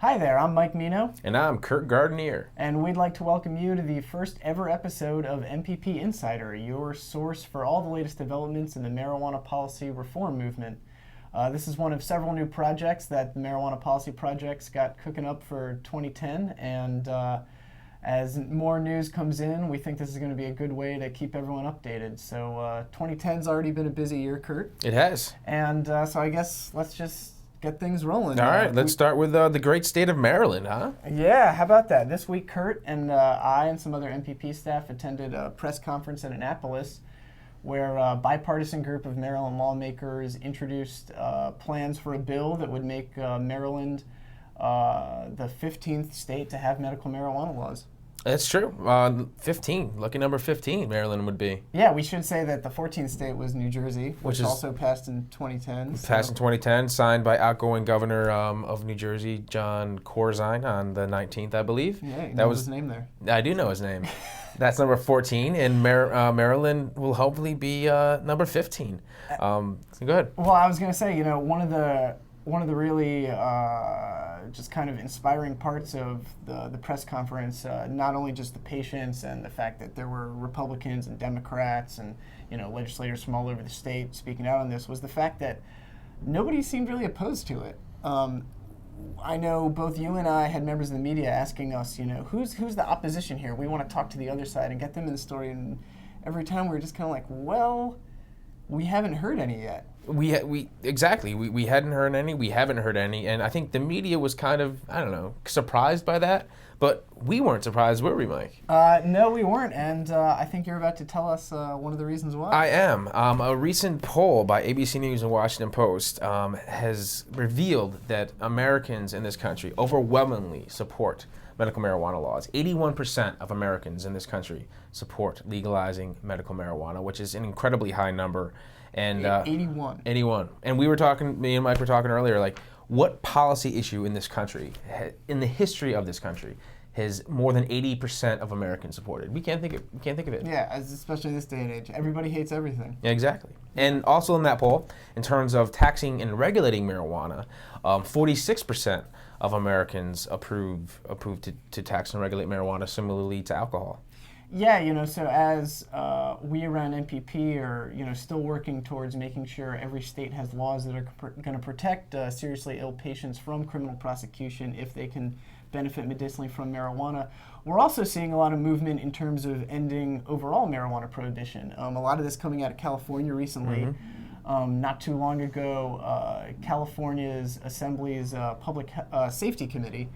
Hi there, I'm Mike Mino, And I'm Kurt Gardenier. and we'd like to welcome you to the first ever episode of MPP Insider, your source for all the latest developments in the marijuana policy reform movement. This is one of several new projects that the Marijuana Policy Project's got cooking up for 2010, and as more news comes in, we think this is going to be a good way to keep everyone updated. So 2010's already been a busy year, Kurt. It has. And so I guess let's just get things rolling. All right, let's start with the great state of Maryland, huh? Yeah, how about that? This week, Kurt and I and some other MPP staff attended a press conference in Annapolis where a bipartisan group of Maryland lawmakers introduced plans for a bill that would make Maryland the 15th state to have medical marijuana laws. That's true. 15, lucky number 15, Maryland would be. Yeah, we should say that the 14th state was New Jersey, which is also passed in 2010. Passed in 2010, signed by outgoing governor of New Jersey, John Corzine, on the 19th, I believe. Yeah, you that know was his name there. I do know his name. That's number 14, and Maryland will hopefully be number 15. So go ahead. Well, I was going to say, you know, one of the really just kind of inspiring parts of the press conference, not only just the patients and the fact that there were Republicans and Democrats and, you know, legislators from all over the state speaking out on this, was the fact that nobody seemed really opposed to it. I know both you and I had members of the media asking us, you know, who's the opposition here? We want to talk to the other side and get them in the story. And every time we were just kind of like, well, we haven't heard any yet. We hadn't heard any. We haven't heard any, and I think the media was kind of, I don't know, surprised by that. But we weren't surprised, were we, Mike? No, we weren't, and I think you're about to tell us one of the reasons why. I am. A recent poll by ABC News and Washington Post has revealed that Americans in this country overwhelmingly support medical marijuana laws. 81% of Americans in this country support legalizing medical marijuana, which is an incredibly high number. And 81. 81. And me and Mike were talking earlier, like, what policy issue in this country, in the history of this country, has more than 80% of Americans supported? We can't think of it. Yeah, especially in this day and age. Everybody hates everything. Yeah, exactly. And also in that poll, in terms of taxing and regulating marijuana, 46% of Americans approved to tax and regulate marijuana, similarly to alcohol. Yeah, you know, so as we around MPP are, you know, still working towards making sure every state has laws that are going to protect seriously ill patients from criminal prosecution if they can benefit medicinally from marijuana, we're also seeing a lot of movement in terms of ending overall marijuana prohibition. A lot of this coming out of California recently. Not too long ago, California's Assembly's Public Safety Committee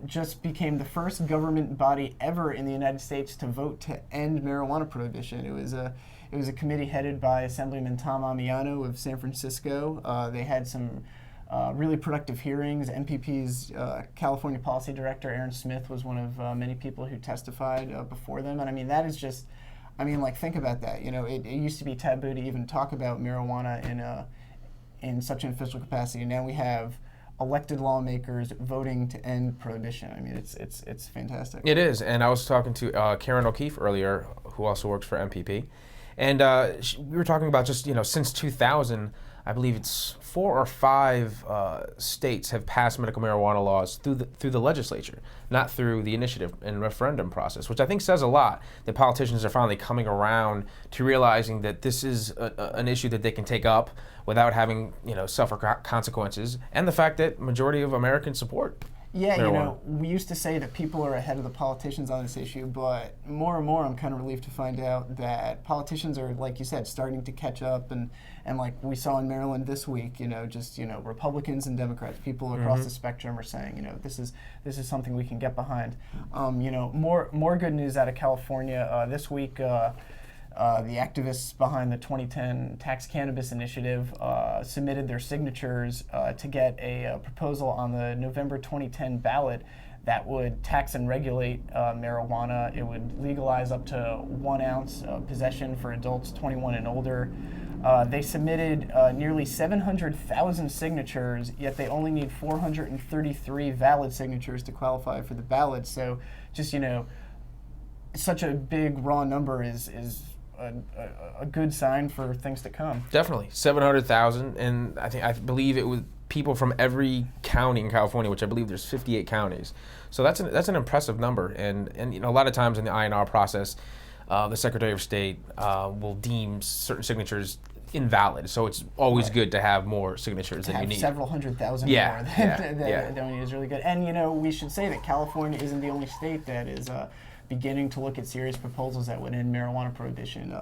just became the first government body ever in the United States to vote to end marijuana prohibition. It was a committee headed by Assemblyman Tom Amiano of San Francisco. They had some really productive hearings. MPP's California Policy Director, Aaron Smith, was one of many people who testified before them. And I mean, that is just, I mean, like, think about that. You know, it used to be taboo to even talk about marijuana in such an official capacity. And now we have elected lawmakers voting to end prohibition. I mean, it's fantastic. It is, and I was talking to Karen O'Keefe earlier, who also works for MPP, and we were talking about just, you know, since 2000, I believe it's 4 or 5 states have passed medical marijuana laws through the legislature, not through the initiative and referendum process, which I think says a lot that politicians are finally coming around to realizing that this is an issue that they can take up without having, you know, suffer consequences, and the fact that majority of Americans support Yeah, marijuana. you know, we used to say that people are ahead of the politicians on this issue, but more and more I'm kind of relieved to find out that politicians are, like you said, starting to catch up, and like we saw in Maryland this week, you know, just, you know, Republicans and Democrats, people across the spectrum are saying, you know, this is something we can get behind. You know, more good news out of California this week. The activists behind the 2010 Tax Cannabis Initiative submitted their signatures to get a proposal on the November 2010 ballot that would tax and regulate marijuana. It would legalize up to 1 ounce possession for adults 21 and older. They submitted nearly 700,000 signatures, yet they only need 433 valid signatures to qualify for the ballot. So just, you know, such a big raw number is a good sign for things to come. Definitely 700,000, and I believe it people from every county in California, which I believe there's 58 counties. So that's an impressive number. And a lot of times in the INR process, the Secretary of State will deem certain signatures invalid. So it's always good to have more signatures than you need. Several 100,000 Yeah, more than we need is really good. And we should say that California isn't the only state that is beginning to look at serious proposals that would end marijuana prohibition.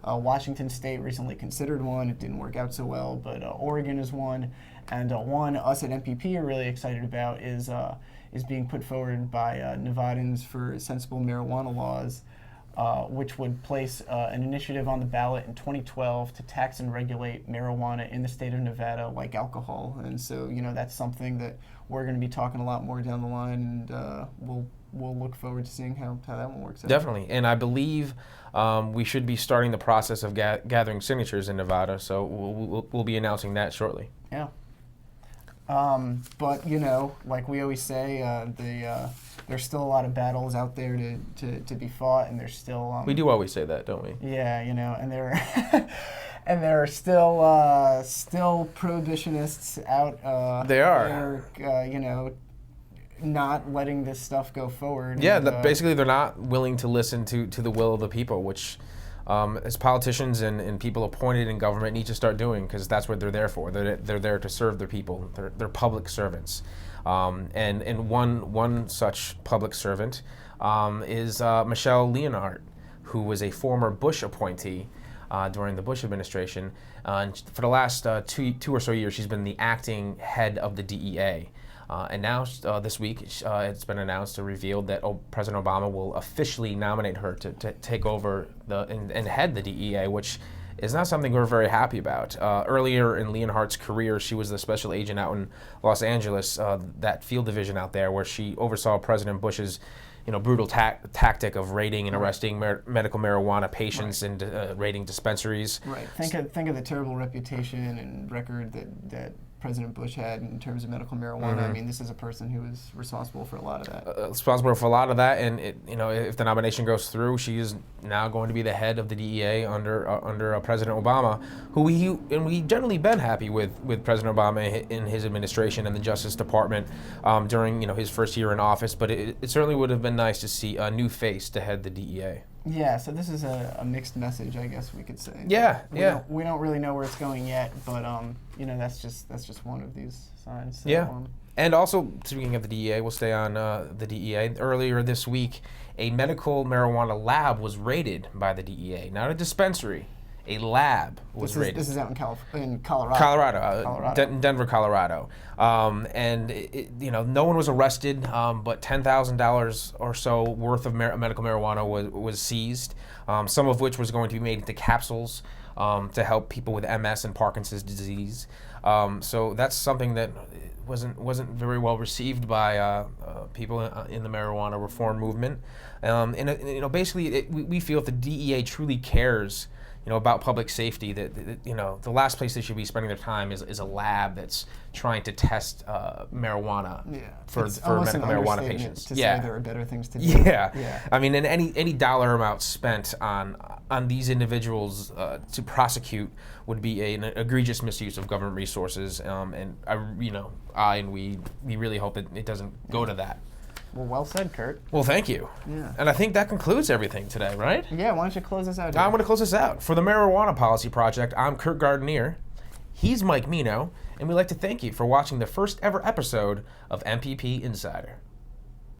Washington State recently considered one. It didn't work out so well, but Oregon is one. And one us at MPP are really excited about is being put forward by Nevadans for sensible marijuana laws, which would place an initiative on the ballot in 2012 to tax and regulate marijuana in the state of Nevada like alcohol. And so, that's something that we're going to be talking a lot more down the line, and we'll look forward to seeing how that one works out. Definitely. And I believe we should be starting the process of gathering signatures in Nevada, so we'll be announcing that shortly. Yeah. But like we always say, there's still a lot of battles out there to be fought, and there's still we do always say that, don't we? Yeah, and there are still prohibitionists out. They are. There, not letting this stuff go forward. Yeah, basically they're not willing to listen to the will of the people, which as politicians and people appointed in government need to start doing, because that's what they're there for. They're there to serve their people. They're public servants. And one such public servant is Michelle Leonhardt, who was a former Bush appointee during the Bush administration. And for the last two or so years, she's been the acting head of the DEA. And now, this week, it's been announced or revealed that President Obama will officially nominate her to take over and head the DEA, which is not something we're very happy about. Earlier in Leonhardt's career, she was the special agent out in Los Angeles, that field division out there, where she oversaw President Bush's brutal tactic of raiding and arresting medical marijuana patients and raiding dispensaries. Right. Think of the terrible reputation and record that President Bush had in terms of medical marijuana. Mm-hmm. I mean, this is a person who is responsible for a lot of that. Responsible for a lot of that, and if the nomination goes through, she is now going to be the head of the DEA under President Obama, who we generally been happy with President Obama in his administration and the Justice Department during his first year in office. But it certainly would have been nice to see a new face to head the DEA. Yeah, so this is a mixed message, I guess we could say. Yeah, we don't really know where it's going yet, but that's just one of these signs. So, yeah. And also, speaking of the DEA, we'll stay on the DEA. Earlier this week, a medical marijuana lab was raided by the DEA. Not a dispensary, a lab was raided. This is out in Colorado. Colorado. Denver, Colorado. And no one was arrested, but $10,000 or so worth of medical marijuana was seized. Some of which was going to be made into capsules to help people with MS and Parkinson's disease. So that's something that wasn't very well received by people in the marijuana reform movement. Basically, we feel if the DEA truly cares about public safety, that the last place they should be spending their time is a lab that's trying to test marijuana for medical marijuana patients. To say there are better things to do. Yeah. I mean, and any dollar amount spent on these individuals to prosecute would be an egregious misuse of government resources. And we really hope that it doesn't go to that. Well said, Kurt. Well, thank you. Yeah. And I think that concludes everything today, right? Yeah, why don't you close us out here? I'm going to close this out. For the Marijuana Policy Project, I'm Kurt Gardenier. He's Mike Mino. And we'd like to thank you for watching the first ever episode of MPP Insider.